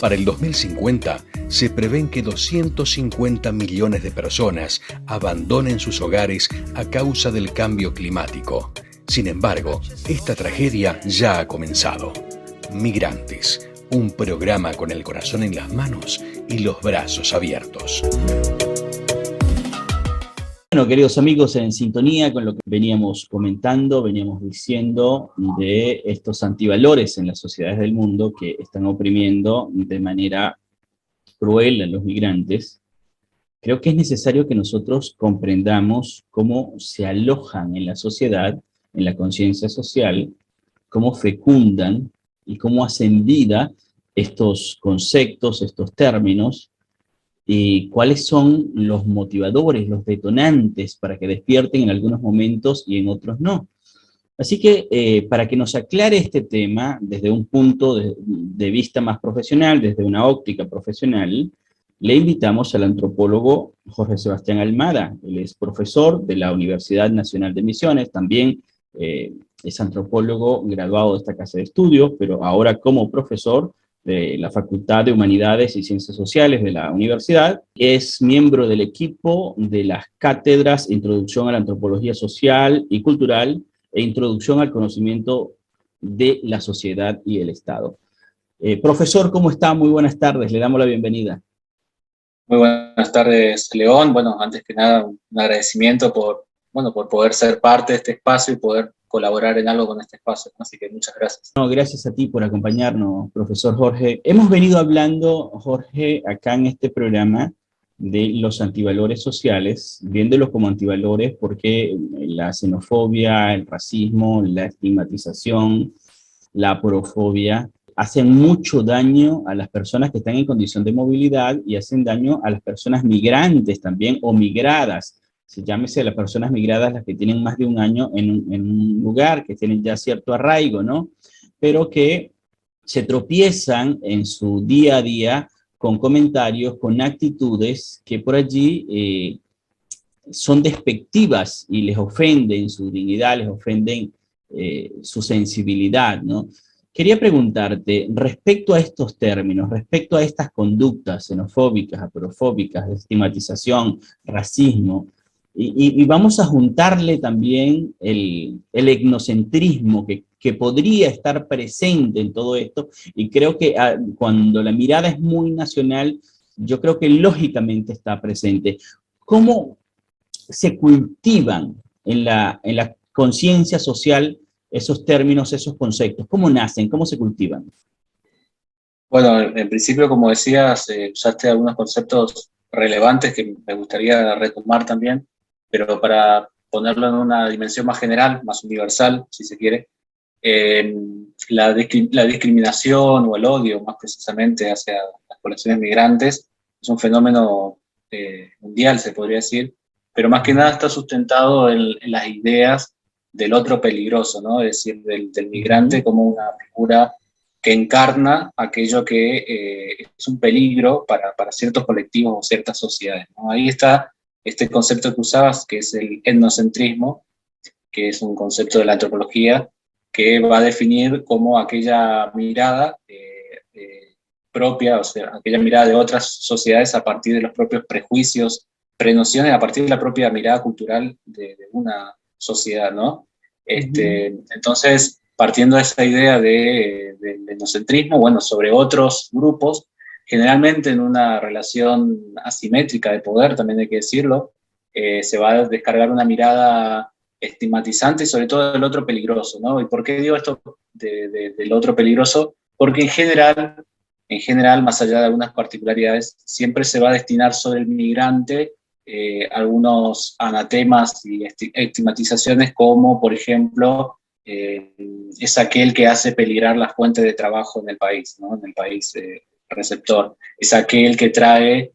Para el 2050, se prevén que 250 millones de personas abandonen sus hogares a causa del cambio climático. Sin embargo, esta tragedia ya ha comenzado. Migrantes, un programa con el corazón en las manos y los brazos abiertos. Bueno, queridos amigos, en sintonía con lo que veníamos comentando, veníamos diciendo de estos antivalores en las sociedades del mundo que están oprimiendo de manera cruel a los migrantes, creo que es necesario que nosotros comprendamos cómo se alojan en la sociedad, en la conciencia social, cómo fecundan y cómo hacen vida estos conceptos, estos términos, y cuáles son los motivadores, los detonantes para que despierten en algunos momentos y en otros no. Así que para que nos aclare este tema desde un punto de vista más profesional, desde una óptica profesional, le invitamos al antropólogo Jorge Sebastián Almada. Él es profesor de la Universidad Nacional de Misiones, también es antropólogo graduado de esta casa de estudios, pero ahora como profesor de la Facultad de Humanidades y Ciencias Sociales de la universidad. Es miembro del equipo de las cátedras Introducción a la Antropología Social y Cultural e Introducción al Conocimiento de la Sociedad y el Estado. Profesor, ¿cómo está? Muy buenas tardes, le damos la bienvenida. Muy buenas tardes, León. Bueno, antes que nada, un agradecimiento por poder ser parte de este espacio y poder colaborar en algo con este espacio. Así que muchas gracias. No, gracias a ti por acompañarnos, profesor Jorge. Hemos venido hablando, Jorge, acá en este programa de los antivalores sociales, viéndolos como antivalores porque la xenofobia, el racismo, la estigmatización, la aporofobia hacen mucho daño a las personas que están en condición de movilidad y hacen daño a las personas migrantes también o migradas. Se llámese a las personas migradas las que tienen más de un año en un lugar, que tienen ya cierto arraigo, ¿no? Pero que se tropiezan en su día a día con comentarios, con actitudes que por allí son despectivas y les ofenden su dignidad, les ofenden su sensibilidad, ¿no? Quería preguntarte, respecto a estos términos, respecto a estas conductas xenofóbicas, aporofóbicas, de estigmatización, racismo, y vamos a juntarle también el etnocentrismo que podría estar presente en todo esto, y creo que cuando la mirada es muy nacional, yo creo que lógicamente está presente. ¿Cómo se cultivan en la conciencia social esos términos, esos conceptos? ¿Cómo nacen? ¿Cómo se cultivan? Bueno, en principio, como decías, usaste algunos conceptos relevantes que me gustaría retomar también, pero para ponerlo en una dimensión más general, más universal, si se quiere, la discriminación o el odio, más precisamente, hacia las poblaciones migrantes, es un fenómeno mundial, se podría decir, pero más que nada está sustentado en las ideas del otro peligroso, ¿no? Es decir, del migrante como una figura que encarna aquello que es un peligro para ciertos colectivos o ciertas sociedades, ¿no? Ahí está este concepto que usabas, que es el etnocentrismo, que es un concepto de la antropología, que va a definir como aquella mirada propia, o sea, aquella mirada de otras sociedades a partir de los propios prejuicios, prenociones, a partir de la propia mirada cultural de una sociedad, ¿no? Entonces, partiendo de esa idea del etnocentrismo, bueno, sobre otros grupos, generalmente en una relación asimétrica de poder, también hay que decirlo, se va a descargar una mirada estigmatizante y sobre todo del otro peligroso, ¿no? ¿Y por qué digo esto del otro peligroso? Porque en general, más allá de algunas particularidades, siempre se va a destinar sobre el migrante algunos anatemas y estigmatizaciones como, por ejemplo, es aquel que hace peligrar las fuentes de trabajo en el país, ¿no? En el país receptor. Es aquel que trae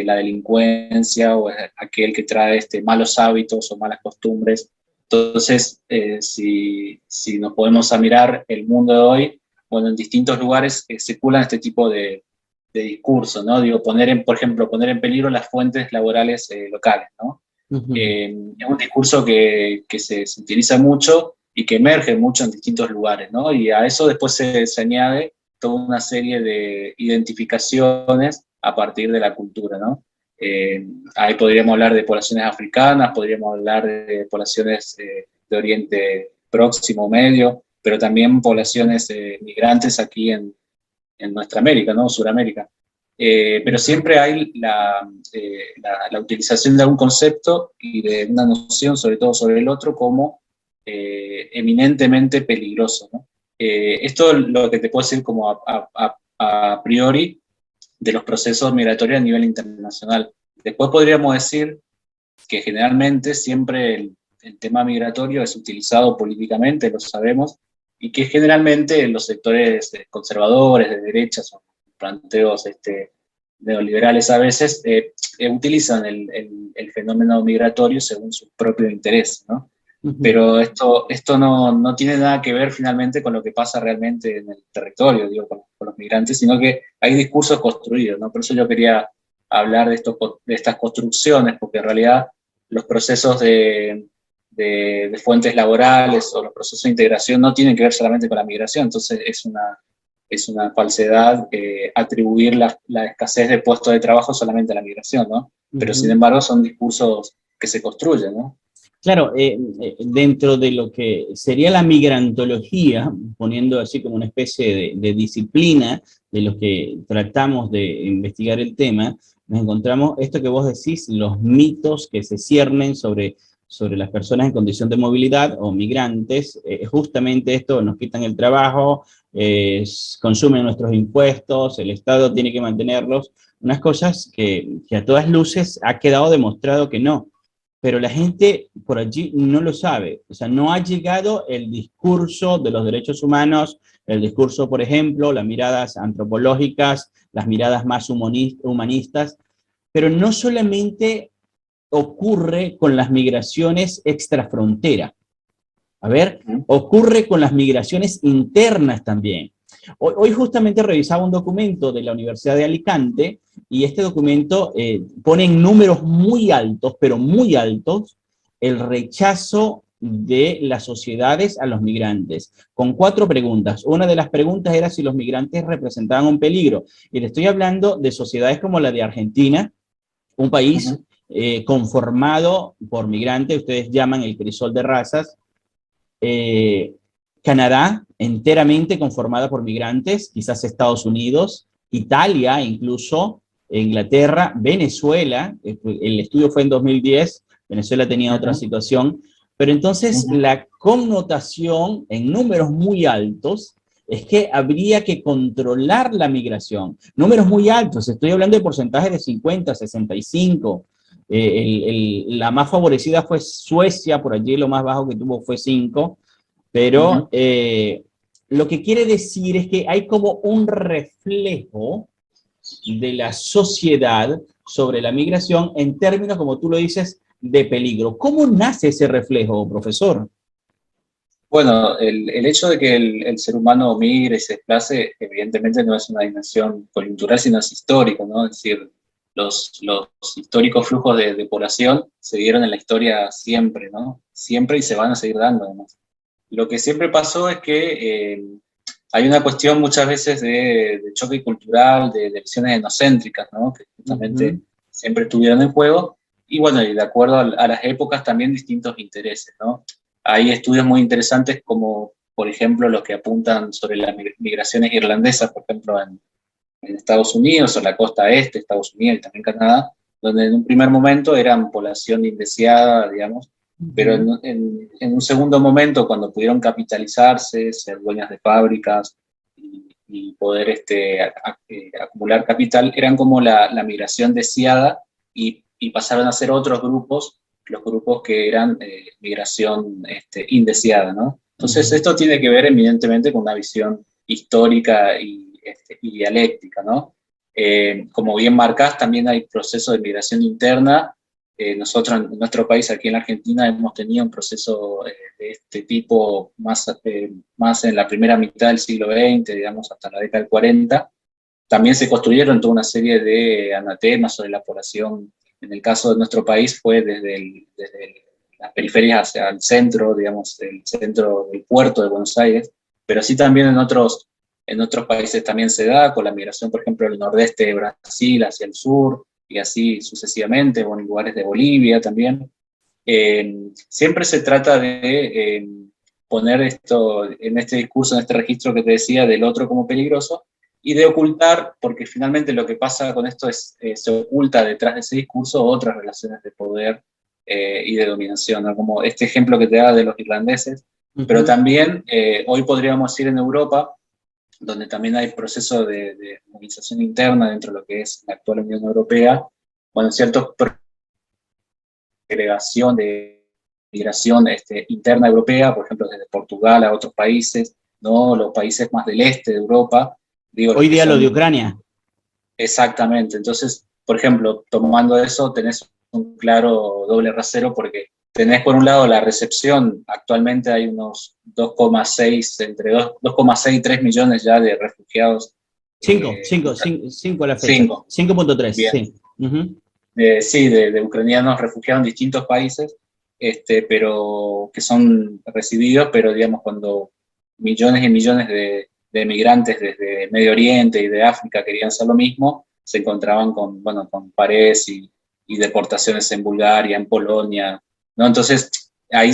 la delincuencia o es aquel que trae malos hábitos o malas costumbres. Entonces, si nos podemos a mirar el mundo de hoy, bueno, en distintos lugares circulan este tipo de discurso, ¿no? Digo, por ejemplo, poner en peligro las fuentes laborales locales, ¿no? Es un discurso que se utiliza mucho y que emerge mucho en distintos lugares, ¿no? Y a eso después se añade toda una serie de identificaciones a partir de la cultura, ¿no? Ahí podríamos hablar de poblaciones africanas, podríamos hablar de poblaciones de Oriente Próximo, Medio, pero también poblaciones migrantes aquí en nuestra América, ¿no? Suramérica. Pero siempre hay la utilización de algún concepto y de una noción, sobre todo sobre el otro, como eminentemente peligroso, ¿no? Esto es lo que te puedo decir como a priori de los procesos migratorios a nivel internacional. Después podríamos decir que generalmente siempre el tema migratorio es utilizado políticamente, lo sabemos, y que generalmente los sectores conservadores, de derechas, o planteos neoliberales a veces, utilizan el fenómeno migratorio según sus propios intereses, ¿no? Pero esto no tiene nada que ver finalmente con lo que pasa realmente en el territorio, digo, con los migrantes, sino que hay discursos construidos, ¿no? Por eso yo quería hablar de estas construcciones, porque en realidad los procesos de fuentes laborales o los procesos de integración no tienen que ver solamente con la migración, entonces es una falsedad atribuir la escasez de puestos de trabajo solamente a la migración, ¿no? Pero sin embargo son discursos que se construyen, ¿no? Claro, dentro de lo que sería la migrantología, poniendo así como una especie de disciplina de los que tratamos de investigar el tema, nos encontramos esto que vos decís, los mitos que se ciernen sobre las personas en condición de movilidad o migrantes, justamente esto, nos quitan el trabajo, consumen nuestros impuestos, el Estado tiene que mantenerlos, unas cosas que a todas luces ha quedado demostrado que no. Pero la gente por allí no lo sabe. O sea, no ha llegado el discurso de los derechos humanos, el discurso, por ejemplo, las miradas antropológicas, las miradas más humanistas, pero no solamente ocurre con las migraciones extrafrontera. A ver, ocurre con las migraciones internas también. Hoy justamente revisaba un documento de la Universidad de Alicante y este documento pone en números muy altos, pero muy altos, el rechazo de las sociedades a los migrantes, con 4 preguntas. Una de las preguntas era si los migrantes representaban un peligro. Y le estoy hablando de sociedades como la de Argentina, un país conformado por migrantes, ustedes llaman el crisol de razas, Canadá, enteramente conformada por migrantes, quizás Estados Unidos, Italia, incluso Inglaterra, Venezuela, el estudio fue en 2010, Venezuela tenía otra situación, pero entonces la connotación en números muy altos es que habría que controlar la migración. Números muy altos, estoy hablando de porcentajes de 50, 65, la más favorecida fue Suecia, por allí lo más bajo que tuvo fue 5, pero lo que quiere decir es que hay como un reflejo de la sociedad sobre la migración en términos, como tú lo dices, de peligro. ¿Cómo nace ese reflejo, profesor? Bueno, el hecho de que el ser humano migre y se desplace, evidentemente no es una dimensión coyuntural, sino es histórico, ¿no? Es decir, los históricos flujos de población se dieron en la historia siempre, ¿no? Siempre, y se van a seguir dando, además. Lo que siempre pasó es que hay una cuestión muchas veces de choque cultural, de visiones etnocéntricas, ¿no? Que justamente siempre estuvieron en juego, y bueno, y de acuerdo a las épocas también distintos intereses, ¿no? Hay estudios muy interesantes como, por ejemplo, los que apuntan sobre las migraciones irlandesas, por ejemplo, en Estados Unidos, o la costa este, Estados Unidos y también Canadá, donde en un primer momento eran población indeseada, digamos, pero en un segundo momento, cuando pudieron capitalizarse, ser dueñas de fábricas y poder acumular capital, eran como la migración deseada, y pasaron a ser otros grupos, los grupos que eran migración indeseada, ¿no? Entonces esto tiene que ver evidentemente con una visión histórica y dialéctica, ¿no? Como bien marcás, también hay procesos de migración interna. Nosotros en nuestro país, aquí en la Argentina, hemos tenido un proceso de este tipo más en la primera mitad del siglo XX, digamos, hasta la década del 40. También se construyeron toda una serie de anatemas sobre la población. En el caso de nuestro país fue desde las periferias hacia el centro, digamos, el centro del puerto de Buenos Aires, pero así también en otros en otros países también se da, con la migración, por ejemplo, del nordeste de Brasil hacia el sur, y así sucesivamente, o en lugares de Bolivia también. Siempre se trata de poner esto en este discurso, en este registro que te decía, del otro como peligroso, y de ocultar, porque finalmente lo que pasa con esto es, se oculta detrás de ese discurso otras relaciones de poder y de dominación, ¿no? Como este ejemplo que te daba de los irlandeses, pero también hoy podríamos decir en Europa, donde también hay proceso de movilización interna dentro de lo que es la actual Unión Europea, bueno, ciertos agregación de migración interna europea, por ejemplo, desde Portugal a otros países, ¿no? Los países más del este de Europa. Digo, Hoy día lo de Ucrania. Exactamente. Entonces, por ejemplo, tomando eso, tenés un claro doble rasero porque tenés por un lado la recepción, actualmente hay unos 2,6, entre 2,6 y 3 millones ya de refugiados. 5 a la fecha. 5.3, sí. Sí, de ucranianos refugiados en distintos países, pero que son recibidos, pero digamos cuando millones y millones de migrantes desde Medio Oriente y de África querían hacer lo mismo, se encontraban con, bueno, con pares y deportaciones en Bulgaria, en Polonia, ¿no? Entonces, ahí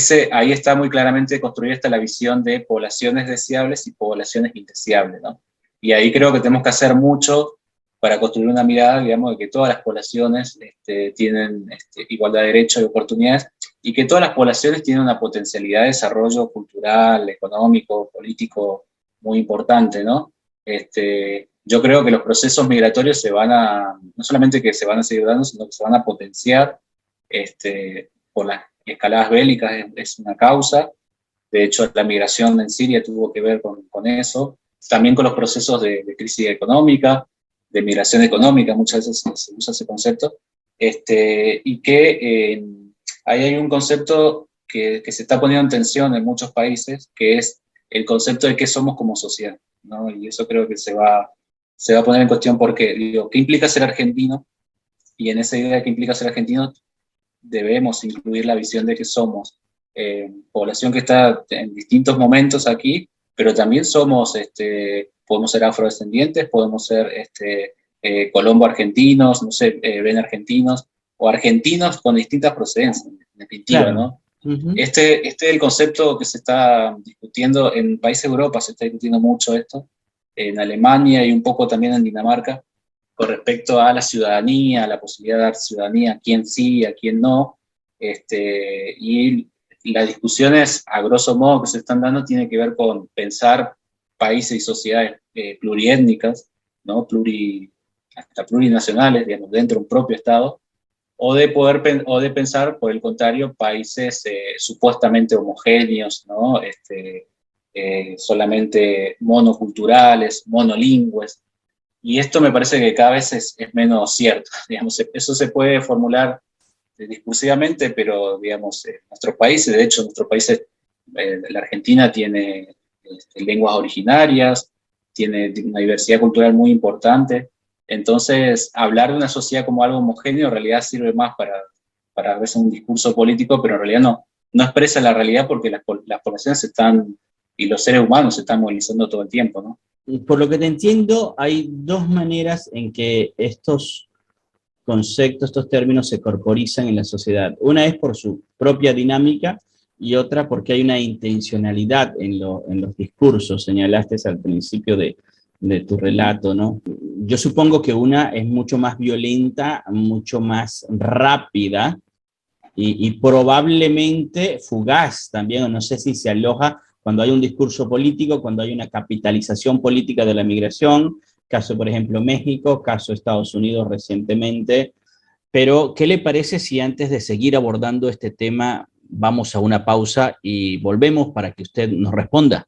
está muy claramente construida la visión de poblaciones deseables y poblaciones indeseables, ¿no? Y ahí creo que tenemos que hacer mucho para construir una mirada, digamos, de que todas las poblaciones tienen igualdad de derechos y oportunidades, y que todas las poblaciones tienen una potencialidad de desarrollo cultural, económico, político muy importante, ¿no? Yo creo que los procesos migratorios no solamente que se van a seguir dando, sino que se van a potenciar por las escaladas bélicas, es una causa. De hecho, la migración en Siria tuvo que ver con eso, también con los procesos de crisis económica, de migración económica, muchas veces se usa ese concepto, y que ahí hay un concepto que se está poniendo en tensión en muchos países, que es el concepto de qué somos como sociedad, ¿no? Y eso creo que se va a poner en cuestión porque, digo, ¿qué implica ser argentino? Y en esa idea de qué implica ser argentino, debemos incluir la visión de que somos población que está en distintos momentos aquí, pero también somos, podemos ser afrodescendientes, podemos ser colombo argentinos, no sé, ven argentinos, o argentinos con distintas procedencias, en definitiva, claro, ¿no? Este es el concepto que se está discutiendo en países de Europa, se está discutiendo mucho esto, en Alemania y un poco también en Dinamarca, con respecto a la ciudadanía, a la posibilidad de dar ciudadanía a quién sí, a quién no, y las discusiones, a grosso modo, que se están dando, tienen que ver con pensar países y sociedades pluriétnicas, ¿no? Hasta plurinacionales, digamos, dentro de un propio Estado, o de pensar, por el contrario, países supuestamente homogéneos, ¿no? Solamente monoculturales, monolingües. Y esto me parece que cada vez es menos cierto. Digamos, eso se puede formular discursivamente, pero digamos, nuestros países, de hecho, nuestros países, la Argentina tiene lenguas originarias, tiene una diversidad cultural muy importante. Entonces, hablar de una sociedad como algo homogéneo en realidad sirve más para a veces un discurso político, pero en realidad no expresa la realidad porque las poblaciones y los seres humanos se están movilizando todo el tiempo, ¿no? Por lo que te entiendo, hay dos maneras en que estos conceptos, estos términos se corporizan en la sociedad. Una es por su propia dinámica y otra porque hay una intencionalidad en los discursos. Señalaste al principio de tu relato, ¿no? Yo supongo que una es mucho más violenta, mucho más rápida y probablemente fugaz también, o no sé si se aloja cuando hay un discurso político, cuando hay una capitalización política de la migración, caso, por ejemplo, México, caso Estados Unidos recientemente. Pero, ¿qué le parece si antes de seguir abordando este tema vamos a una pausa y volvemos para que usted nos responda?